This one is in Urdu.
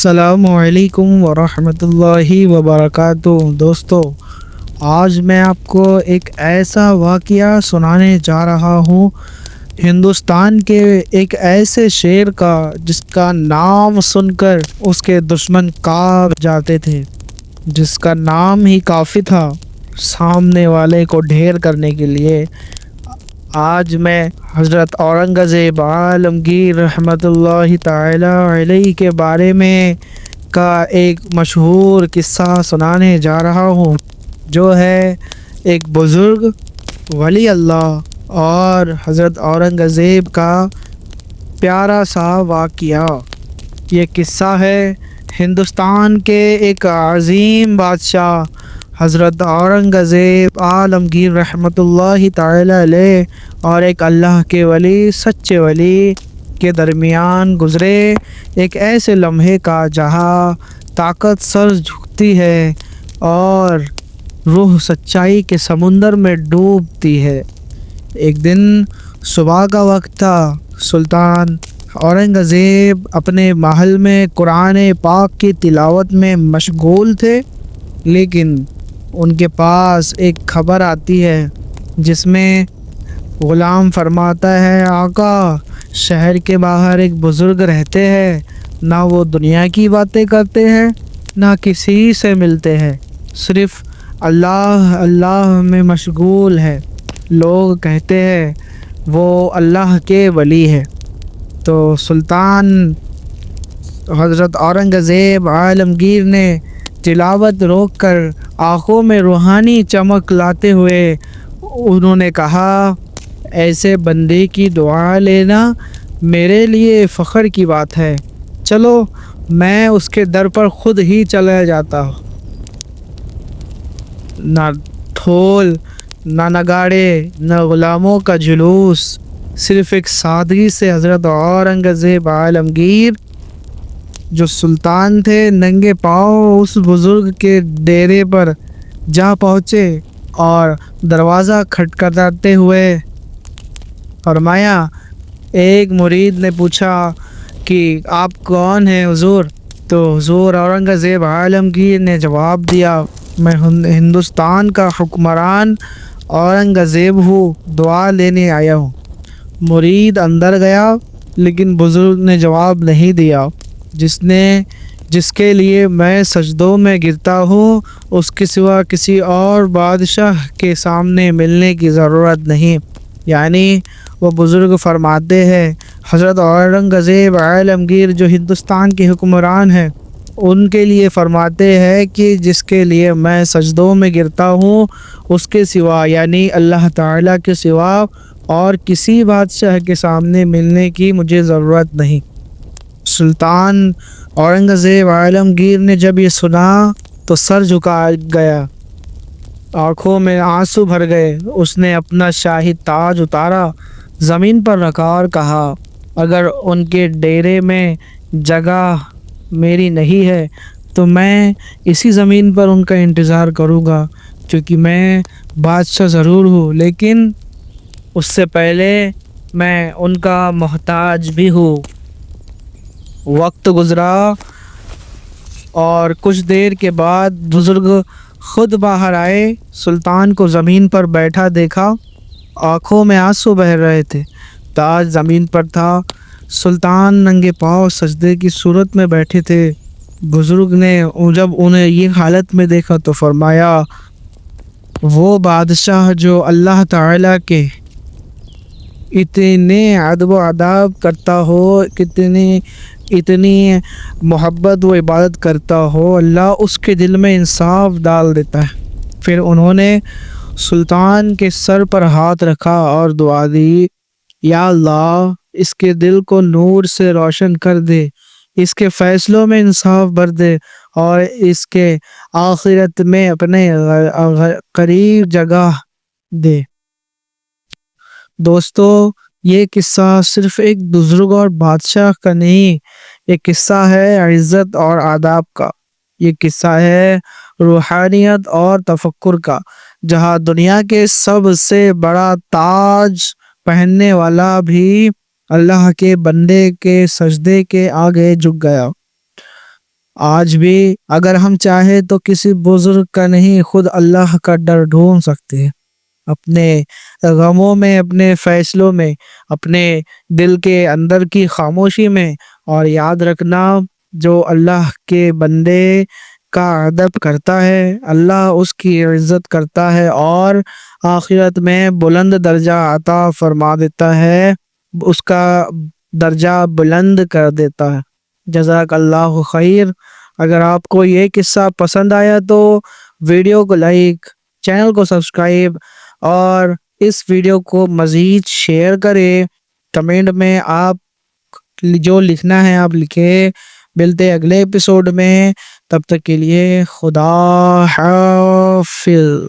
السلام علیکم ورحمۃ اللہ وبرکاتہ دوستو، آج میں آپ کو ایک ایسا واقعہ سنانے جا رہا ہوں ہندوستان کے ایک ایسے شیر کا جس کا نام سن کر اس کے دشمن کانپ جاتے تھے، جس کا نام ہی کافی تھا سامنے والے کو ڈھیر کرنے کے لیے۔ آج میں حضرت اورنگزیب عالمگیر رحمۃ اللہ تعالی علیہ کے بارے میں کا ایک مشہور قصہ سنانے جا رہا ہوں، جو ہے ایک بزرگ ولی اللہ اور حضرت اورنگزیب کا پیارا سا واقعہ۔ یہ قصہ ہے ہندوستان کے ایک عظیم بادشاہ حضرت اورنگزیب عالمگیر رحمۃ اللہ تعالی علیہ اور ایک اللہ کے ولی، سچے ولی کے درمیان گزرے ایک ایسے لمحے کا جہاں طاقت سر جھکتی ہے اور روح سچائی کے سمندر میں ڈوبتی ہے۔ ایک دن صبح کا وقت تھا۔ سلطان اورنگزیب اپنے محل میں قرآن پاک کی تلاوت میں مشغول تھے، لیکن ان کے پاس ایک خبر آتی ہے جس میں غلام فرماتا ہے، آقا، شہر کے باہر ایک بزرگ رہتے ہیں، نہ وہ دنیا کی باتیں کرتے ہیں نہ کسی سے ملتے ہیں، صرف اللہ اللہ میں مشغول ہے۔ لوگ کہتے ہیں وہ اللہ کے ولی ہے۔ تو سلطان حضرت اورنگزیب عالمگیر نے تلاوت روک کر آنکھوں میں روحانی چمک لاتے ہوئے انہوں نے کہا، ایسے بندے کی دعا لینا میرے لیے فخر کی بات ہے، چلو میں اس کے در پر خود ہی چلا جاتا ہوں۔ نہ ڈھول، نہ نگاڑے، نہ غلاموں کا جلوس، صرف ایک سادگی سے حضرت اورنگزیب عالمگیر جو سلطان تھے ننگے پاؤں اس بزرگ کے ڈیرے پر جا پہنچے اور دروازہ کھٹکھٹاتے ہوئے فرمایا۔ ایک مرید نے پوچھا کہ آپ کون ہیں حضور؟ تو حضور اورنگزیب عالمگیر نے جواب دیا، میں ہندوستان کا حکمران اورنگزیب ہوں، دعا لینے آیا ہوں۔ مرید اندر گیا، لیکن بزرگ نے جواب نہیں دیا، جس کے لیے میں سجدوں میں گرتا ہوں اس کے سوا کسی اور بادشاہ کے سامنے ملنے کی ضرورت نہیں۔ یعنی وہ بزرگ فرماتے ہیں حضرت اورنگزیب عالمگیر جو ہندوستان کے حکمران ہیں ان کے لیے فرماتے ہیں کہ جس کے لیے میں سجدوں میں گرتا ہوں اس کے سوا، یعنی اللہ تعالیٰ کے سوا اور کسی بادشاہ کے سامنے ملنے کی مجھے ضرورت نہیں۔ سلطان اورنگزیب عالمگیر نے جب یہ سنا تو سر جھکا گیا، آنکھوں میں آنسو بھر گئے۔ اس نے اپنا شاہی تاج اتارا، زمین پر رکھا اور کہا، اگر ان کے ڈیرے میں جگہ میری نہیں ہے تو میں اسی زمین پر ان کا انتظار کروں گا، کیونکہ میں بادشاہ ضرور ہوں لیکن اس سے پہلے میں ان کا محتاج بھی ہوں۔ وقت گزرا اور کچھ دیر کے بعد بزرگ خود باہر آئے۔ سلطان کو زمین پر بیٹھا دیکھا، آنکھوں میں آنسو بہہ رہے تھے، تاج زمین پر تھا، سلطان ننگے پاؤں سجدے کی صورت میں بیٹھے تھے۔ بزرگ نے جب انہیں یہ حالت میں دیکھا تو فرمایا، وہ بادشاہ جو اللہ تعالیٰ کے اتنے ادب و آداب کرتا ہو، اتنی محبت و عبادت کرتا ہو، اللہ اس کے دل میں انصاف ڈال دیتا ہے۔ پھر انہوں نے سلطان کے سر پر ہاتھ رکھا اور دعا دی، یا اللہ اس کے دل کو نور سے روشن کر دے، اس کے فیصلوں میں انصاف بھر دے اور اس کے آخرت میں اپنے قریب جگہ دے۔ دوستو، یہ قصہ صرف ایک بزرگ اور بادشاہ کا نہیں، یہ قصہ ہے عزت اور آداب کا، یہ قصہ ہے روحانیت اور تفکر کا، جہاں دنیا کے سب سے بڑا تاج پہننے والا بھی اللہ کے بندے کے سجدے کے آگے جھک گیا۔ آج بھی اگر ہم چاہیں تو کسی بزرگ کا نہیں، خود اللہ کا ڈر ڈھونڈ سکتے ہیں، اپنے غموں میں، اپنے فیصلوں میں، اپنے دل کے اندر کی خاموشی میں۔ اور یاد رکھنا، جو اللہ کے بندے کا ادب کرتا ہے اللہ اس کی عزت کرتا ہے اور آخرت میں بلند درجہ عطا فرما دیتا ہے، اس کا درجہ بلند کر دیتا ہے۔ جزاک اللہ خیر۔ اگر آپ کو یہ قصہ پسند آیا تو ویڈیو کو لائک، چینل کو سبسکرائب اور اس ویڈیو کو مزید شیئر کریں۔ کمنٹ میں آپ جو لکھنا ہے آپ لکھیں۔ ملتے ہیں اگلے ایپیسوڈ میں، تب تک کے لیے خدا حافظ۔